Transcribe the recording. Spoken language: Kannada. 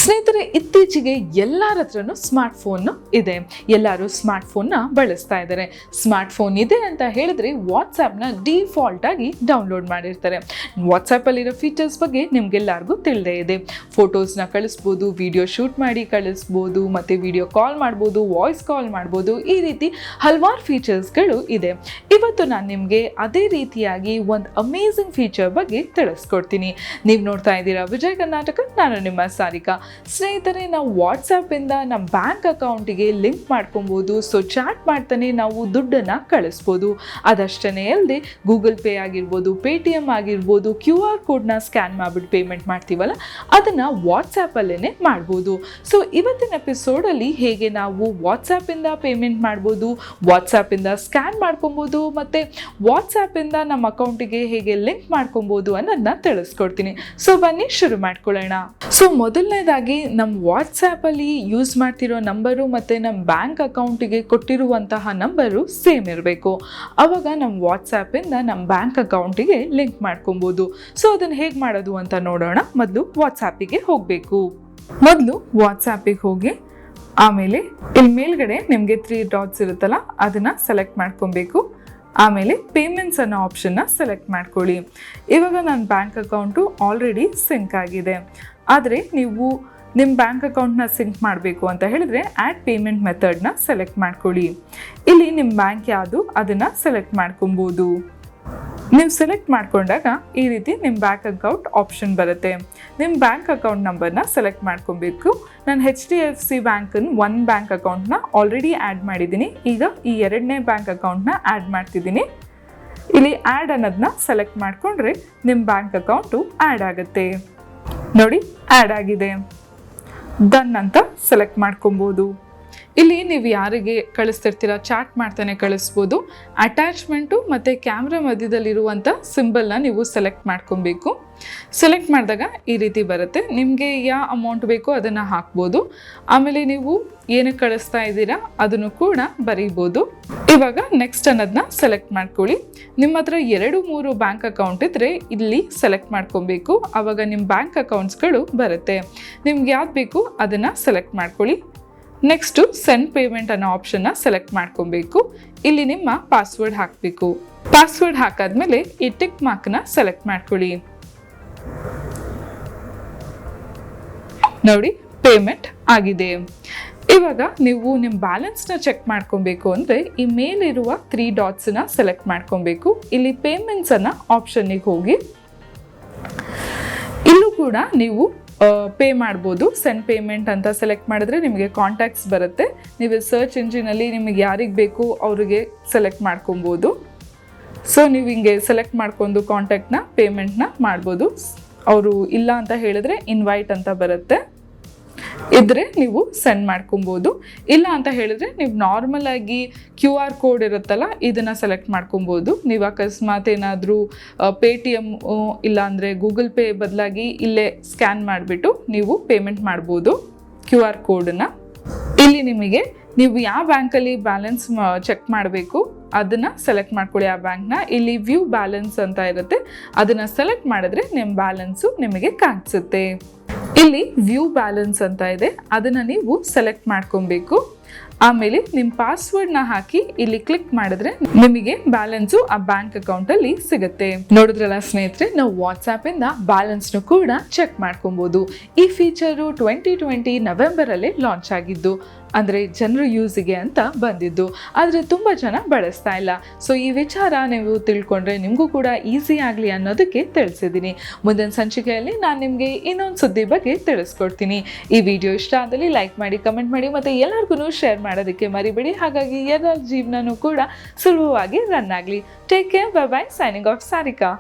ಸ್ನೇಹಿತರೆ, ಇತ್ತೀಚೆಗೆ ಎಲ್ಲರ ಹತ್ರನೂ ಸ್ಮಾರ್ಟ್ ಫೋನ್ ಇದೆ. ಎಲ್ಲರೂ ಸ್ಮಾರ್ಟ್ ಫೋನ್ನ ಬಳಸ್ತಾ ಇದ್ದಾರೆ. ಸ್ಮಾರ್ಟ್ ಫೋನ್ ಇದೆ ಅಂತ ಹೇಳಿದ್ರೆ ವಾಟ್ಸ್ಆ್ಯಪ್ನ ಡಿಫಾಲ್ಟ್ ಆಗಿ ಡೌನ್ಲೋಡ್ ಮಾಡಿರ್ತಾರೆ. ವಾಟ್ಸ್ಆ್ಯಪಲ್ಲಿರೋ ಫೀಚರ್ಸ್ ಬಗ್ಗೆ ನಿಮ್ಗೆಲ್ಲರಿಗೂ ತಿಳಿದೇ ಇದೆ. ಫೋಟೋಸ್ನ ಕಳಿಸ್ಬೋದು, ವಿಡಿಯೋ ಶೂಟ್ ಮಾಡಿ ಕಳಿಸ್ಬೋದು, ಮತ್ತು ವಿಡಿಯೋ ಕಾಲ್ ಮಾಡ್ಬೋದು, ವಾಯ್ಸ್ ಕಾಲ್ ಮಾಡ್ಬೋದು. ಈ ರೀತಿ ಹಲವಾರು ಫೀಚರ್ಸ್ಗಳು ಇದೆ. ಇವತ್ತು ನಾನು ನಿಮಗೆ ಅದೇ ರೀತಿಯಾಗಿ ಒಂದು ಅಮೇಝಿಂಗ್ ಫೀಚರ್ ಬಗ್ಗೆ ತಿಳಿಸ್ಕೊಡ್ತೀನಿ. ನೀವು ನೋಡ್ತಾ ಇದ್ದೀರಾ ವಿಜಯ್ ಕರ್ನಾಟಕ, ನಾನು ನಿಮ್ಮ ಸಾರಿಕಾ. ಸ್ನೇಹಿತರೆ, ನಾವು ವಾಟ್ಸಪ್ಪಿಂದ ನಮ್ಮ ಬ್ಯಾಂಕ್ ಅಕೌಂಟಿಗೆ ಲಿಂಕ್ ಮಾಡ್ಕೊಬೋದು. ಸೊ ಚಾಟ್ ಮಾಡ್ತಾನೆ ನಾವು ದುಡ್ಡನ್ನು ಕಳಿಸ್ಬೋದು. ಅದಷ್ಟೇ ಅಲ್ಲದೆ ಗೂಗಲ್ ಪೇ ಆಗಿರ್ಬೋದು, ಪೇಟಿಎಮ್ ಆಗಿರ್ಬೋದು, QR ಕೋಡ್ನ ಸ್ಕ್ಯಾನ್ ಮಾಡಿಬಿಟ್ಟು ಪೇಮೆಂಟ್ ಮಾಡ್ತೀವಲ್ಲ, ಅದನ್ನು ವಾಟ್ಸಪ್ಪಲ್ಲೇ ಮಾಡ್ಬೋದು. ಸೊ ಇವತ್ತಿನ ಎಪಿಸೋಡಲ್ಲಿ ಹೇಗೆ ನಾವು ವಾಟ್ಸಪ್ಪಿಂದ ಪೇಮೆಂಟ್ ಮಾಡ್ಬೋದು, ವಾಟ್ಸಪ್ಪಿಂದ ಸ್ಕ್ಯಾನ್ ಮಾಡ್ಕೊಬೋದು, ಮತ್ತು ವಾಟ್ಸಪ್ಪಿಂದ ನಮ್ಮ ಅಕೌಂಟಿಗೆ ಹೇಗೆ ಲಿಂಕ್ ಮಾಡ್ಕೊಬೋದು ಅನ್ನೋದನ್ನ ತಿಳಿಸ್ಕೊಡ್ತೀನಿ. ಸೊ ಬನ್ನಿ ಶುರು ಮಾಡ್ಕೊಳ್ಳೋಣ. ಸೊ ಮೊದಲನೇದಾಗಿ ನಮ್ಮ ವಾಟ್ಸಪ್ಪಲ್ಲಿ ಯೂಸ್ ಮಾಡ್ತಿರೋ ನಂಬರು ಮತ್ತು ನಮ್ಮ ಬ್ಯಾಂಕ್ ಅಕೌಂಟಿಗೆ ಕೊಟ್ಟಿರುವಂತಹ ನಂಬರು ಸೇಮ್ ಇರಬೇಕು. ಆವಾಗ ನಮ್ಮ ವಾಟ್ಸಪ್ಪಿಂದ ನಮ್ಮ ಬ್ಯಾಂಕ್ ಅಕೌಂಟಿಗೆ ಲಿಂಕ್ ಮಾಡ್ಕೊಬೋದು. ಸೊ ಅದನ್ನು ಹೇಗೆ ಮಾಡೋದು ಅಂತ ನೋಡೋಣ. ಮೊದಲು ವಾಟ್ಸಪ್ಪಿಗೆ ಹೋಗಬೇಕು. ಮೊದಲು ವಾಟ್ಸಪ್ಪಿಗೆ ಹೋಗಿ ಆಮೇಲೆ ಇಲ್ಲಿ ಮೇಲ್ಗಡೆ ನಿಮಗೆ 3 ಡಾಟ್ಸ್ ಇರುತ್ತಲ್ಲ, ಅದನ್ನು ಸೆಲೆಕ್ಟ್ ಮಾಡ್ಕೊಬೇಕು. ಆಮೇಲೆ ಪೇಮೆಂಟ್ಸ್ ಅನ್ನೋ ಆಪ್ಷನ್ನ ಸೆಲೆಕ್ಟ್ ಮಾಡ್ಕೊಳ್ಳಿ. ಇವಾಗ ನನ್ನ ಬ್ಯಾಂಕ್ ಅಕೌಂಟು ಆಲ್ರೆಡಿ ಸಿಂಕ್ ಆಗಿದೆ. ಆದರೆ ನೀವು ನಿಮ್ಮ ಬ್ಯಾಂಕ್ ಅಕೌಂಟ್ನ ಸಿಂಕ್ ಮಾಡಬೇಕು ಅಂತ ಹೇಳಿದ್ರೆ ಆ್ಯಡ್ ಪೇಮೆಂಟ್ ಮೆಥಡ್ನ ಸೆಲೆಕ್ಟ್ ಮಾಡ್ಕೊಳ್ಳಿ. ಇಲ್ಲಿ ನಿಮ್ಮ ಬ್ಯಾಂಕ್ ಯಾವುದು ಅದನ್ನು ಸೆಲೆಕ್ಟ್ ಮಾಡ್ಕೊಬೋದು. ನೀವು ಸೆಲೆಕ್ಟ್ ಮಾಡ್ಕೊಂಡಾಗ ಈ ರೀತಿ ನಿಮ್ಮ ಬ್ಯಾಂಕ್ ಅಕೌಂಟ್ ಆಪ್ಷನ್ ಬರುತ್ತೆ. ನಿಮ್ಮ ಬ್ಯಾಂಕ್ ಅಕೌಂಟ್ ನಂಬರ್ನ ಸೆಲೆಕ್ಟ್ ಮಾಡ್ಕೊಬೇಕು. ನಾನು HDFC ಬ್ಯಾಂಕನ್ನು ಒಂದು ಬ್ಯಾಂಕ್ ಅಕೌಂಟ್ನ ಆಲ್ರೆಡಿ ಆ್ಯಡ್ ಮಾಡಿದ್ದೀನಿ. ಈಗ ಈ 2ನೇ ಬ್ಯಾಂಕ್ ಅಕೌಂಟ್ನ ಆ್ಯಡ್ ಮಾಡ್ತಿದ್ದೀನಿ. ಇಲ್ಲಿ ಆ್ಯಡ್ ಅನ್ನೋದನ್ನ ಸೆಲೆಕ್ಟ್ ಮಾಡಿಕೊಂಡ್ರೆ ನಿಮ್ಮ ಬ್ಯಾಂಕ್ ಅಕೌಂಟು ಆ್ಯಡ್ ಆಗುತ್ತೆ. ನೋಡಿ, ಆ್ಯಡ್ ಆಗಿದೆ. ಡನ್ ಅಂತ ಸೆಲೆಕ್ಟ್ ಮಾಡ್ಕೊಬೋದು. ಇಲ್ಲಿ ನೀವು ಯಾರಿಗೆ ಕಳಿಸ್ತಿರ್ತೀರ ಚಾಟ್ ಮಾಡ್ತಾನೆ ಕಳಿಸ್ಬೋದು. ಅಟ್ಯಾಚ್ಮೆಂಟು ಮತ್ತು ಕ್ಯಾಮ್ರಾ ಮಧ್ಯದಲ್ಲಿರುವಂಥ ಸಿಂಬಲ್ನ ನೀವು ಸೆಲೆಕ್ಟ್ ಮಾಡ್ಕೊಬೇಕು. ಸೆಲೆಕ್ಟ್ ಮಾಡಿದಾಗ ಈ ರೀತಿ ಬರುತ್ತೆ. ನಿಮಗೆ ಯಾವ ಅಮೌಂಟ್ ಬೇಕೋ ಅದನ್ನು ಹಾಕ್ಬೋದು. ಆಮೇಲೆ ನೀವು ಏನಕ್ಕೆ ಕಳಿಸ್ತಾ ಇದ್ದೀರಾ ಅದನ್ನು ಕೂಡ ಬರೀಬೋದು. ಇವಾಗ ನೆಕ್ಸ್ಟ್ ಅನ್ನೋದನ್ನ ಸೆಲೆಕ್ಟ್ ಮಾಡ್ಕೊಳ್ಳಿ. ನಿಮ್ಮ ಹತ್ರ 2-3 ಬ್ಯಾಂಕ್ ಅಕೌಂಟ್ ಇದ್ದರೆ ಇಲ್ಲಿ ಸೆಲೆಕ್ಟ್ ಮಾಡ್ಕೊಬೇಕು. ಆವಾಗ ನಿಮ್ಮ ಬ್ಯಾಂಕ್ ಅಕೌಂಟ್ಸ್ಗಳು ಬರುತ್ತೆ. ನಿಮ್ಗೆ ಯಾವ್ದು ಬೇಕು ಅದನ್ನು ಸೆಲೆಕ್ಟ್ ಮಾಡ್ಕೊಳ್ಳಿ. ನೆಕ್ಸ್ಟು ಸೆಂಡ್ ಪೇಮೆಂಟ್ ಅನ್ನೋ ಆಪ್ಷನ್ನ ಸೆಲೆಕ್ಟ್ ಮಾಡ್ಕೊಬೇಕು. ಇಲ್ಲಿ ನಿಮ್ಮ ಪಾಸ್ವರ್ಡ್ ಹಾಕಬೇಕು. ಪಾಸ್ವರ್ಡ್ ಹಾಕಾದ್ಮೇಲೆ ಈ ಟಿಕ್ ಮಾರ್ಕ್ನ ಸೆಲೆಕ್ಟ್ ಮಾಡ್ಕೊಳ್ಳಿ. ನೋಡಿ, ಪೇಮೆಂಟ್ ಆಗಿದೆ. ಇವಾಗ ನೀವು ನಿಮ್ಮ ಬ್ಯಾಲೆನ್ಸ್ನ ಚೆಕ್ ಮಾಡ್ಕೊಬೇಕು ಅಂದರೆ ಈ ಮೇಲಿರುವ 3 ಡಾಟ್ಸನ್ನ ಸೆಲೆಕ್ಟ್ ಮಾಡ್ಕೊಬೇಕು. ಇಲ್ಲಿ ಪೇಮೆಂಟ್ಸನ್ನು ಆಪ್ಷನ್ನಿಗೆ ಹೋಗಿ ಇಲ್ಲೂ ಕೂಡ ನೀವು ಪೇ ಮಾಡ್ಬೋದು. ಸೆಂಡ್ ಪೇಮೆಂಟ್ ಅಂತ ಸೆಲೆಕ್ಟ್ ಮಾಡಿದ್ರೆ ನಿಮಗೆ ಕಾಂಟ್ಯಾಕ್ಟ್ಸ್ ಬರುತ್ತೆ. ನೀವು ಸರ್ಚ್ ಇಂಜಿನಲ್ಲಿ ನಿಮಗೆ ಯಾರಿಗೆ ಬೇಕು ಅವರಿಗೆ ಸೆಲೆಕ್ಟ್ ಮಾಡ್ಕೊಬೋದು. ಸೊ ನೀವು ಹಿಂಗೆ ಸೆಲೆಕ್ಟ್ ಮಾಡ್ಕೊಂಡು ಕಾಂಟ್ಯಾಕ್ಟ್ನ ಪೇಮೆಂಟ್ನ ಮಾಡ್ಬೋದು. ಅವರು ಇಲ್ಲ ಅಂತ ಹೇಳಿದ್ರೆ ಇನ್ವೈಟ್ ಅಂತ ಬರುತ್ತೆ. ಇದ್ರೆ ನೀವು ಸೆಂಡ್ ಮಾಡ್ಕೊಬೋದು. ಇಲ್ಲ ಅಂತ ಹೇಳಿದ್ರೆ ನೀವು ನಾರ್ಮಲ್ ಆಗಿ QR ಕೋಡ್ ಇರುತ್ತಲ್ಲ, ಇದನ್ನು ಸೆಲೆಕ್ಟ್ ಮಾಡ್ಕೊಬೋದು. ನೀವು ಅಕಸ್ಮಾತ್ ಏನಾದರೂ ಪೇಟಿಎಮ್ ಇಲ್ಲ ಅಂದರೆ ಗೂಗಲ್ ಪೇ ಬದಲಾಗಿ ಇಲ್ಲೇ ಸ್ಕ್ಯಾನ್ ಮಾಡಿಬಿಟ್ಟು ನೀವು ಪೇಮೆಂಟ್ ಮಾಡ್ಬೋದು QR ಕೋಡನ್ನು. ಇಲ್ಲಿ ನಿಮಗೆ ನೀವು ಯಾವ ಬ್ಯಾಂಕಲ್ಲಿ ಬ್ಯಾಲೆನ್ಸ್ ಚೆಕ್ ಮಾಡಬೇಕು ಅದನ್ನು ಸೆಲೆಕ್ಟ್ ಮಾಡ್ಕೊಳ್ಳಿ. ಆ ಬ್ಯಾಂಕ್ನ ಇಲ್ಲಿ ವ್ಯೂ ಬ್ಯಾಲೆನ್ಸ್ ಅಂತ ಇರುತ್ತೆ, ಅದನ್ನು ಸೆಲೆಕ್ಟ್ ಮಾಡಿದ್ರೆ ನಿಮ್ಮ ಬ್ಯಾಲೆನ್ಸು ನಿಮಗೆ ಕಾಣಿಸುತ್ತೆ. ಇಲ್ಲಿ ವ್ಯೂ ಬ್ಯಾಲೆನ್ಸ್ ಅಂತ ಇದೆ, ಅದನ್ನು ನೀವು ಸೆಲೆಕ್ಟ್ ಮಾಡ್ಕೊಬೇಕು. ಆಮೇಲೆ ನಿಮ್ಮ ಪಾಸ್ವರ್ಡ್ನ ಹಾಕಿ ಇಲ್ಲಿ ಕ್ಲಿಕ್ ಮಾಡಿದ್ರೆ ನಿಮಗೆ ಬ್ಯಾಲೆನ್ಸು ಆ ಬ್ಯಾಂಕ್ ಅಕೌಂಟಲ್ಲಿ ಸಿಗುತ್ತೆ. ನೋಡಿದ್ರಲ್ಲ ಸ್ನೇಹಿತರೆ, ನಾವು ವಾಟ್ಸಪ್ಪಿಂದ ಬ್ಯಾಲೆನ್ಸ್ನು ಕೂಡ ಚೆಕ್ ಮಾಡ್ಕೊಬೋದು. ಈ ಫೀಚರು 2020 ನವೆಂಬರಲ್ಲೇ ಲಾಂಚ್ ಆಗಿದ್ದು, ಅಂದರೆ ಜನರು ಯೂಸಿಗೆ ಅಂತ ಬಂದಿದ್ದು. ಆದರೆ ತುಂಬ ಜನ ಬಳಸ್ತಾ ಇಲ್ಲ. ಸೊ ಈ ವಿಚಾರ ನೀವು ತಿಳ್ಕೊಂಡ್ರೆ ನಿಮಗೂ ಕೂಡ ಈಸಿ ಆಗಲಿ ಅನ್ನೋದಕ್ಕೆ ತಿಳಿಸಿದ್ದೀನಿ. ಮುಂದಿನ ಸಂಚಿಕೆಯಲ್ಲಿ ನಾನು ನಿಮಗೆ ಇನ್ನೊಂದು ಸುದ್ದಿ ಬಗ್ಗೆ ತಿಳಿಸ್ಕೊಡ್ತೀನಿ. ಈ ವಿಡಿಯೋ ಇಷ್ಟ ಆದಲ್ಲಿ ಲೈಕ್ ಮಾಡಿ, ಕಮೆಂಟ್ ಮಾಡಿ, ಮತ್ತು ಎಲ್ಲರಿಗೂ ಶೇರ್ ಮಾಡೋದಕ್ಕೆ ಮರಿಬೇಡಿ. ಹಾಗಾಗಿ ಎಲ್ಲರ ಜೀವನನೂ ಕೂಡ ಸುಲಭವಾಗಿ ರನ್ ಆಗಲಿ. Take care, bye bye, signing off Sarika.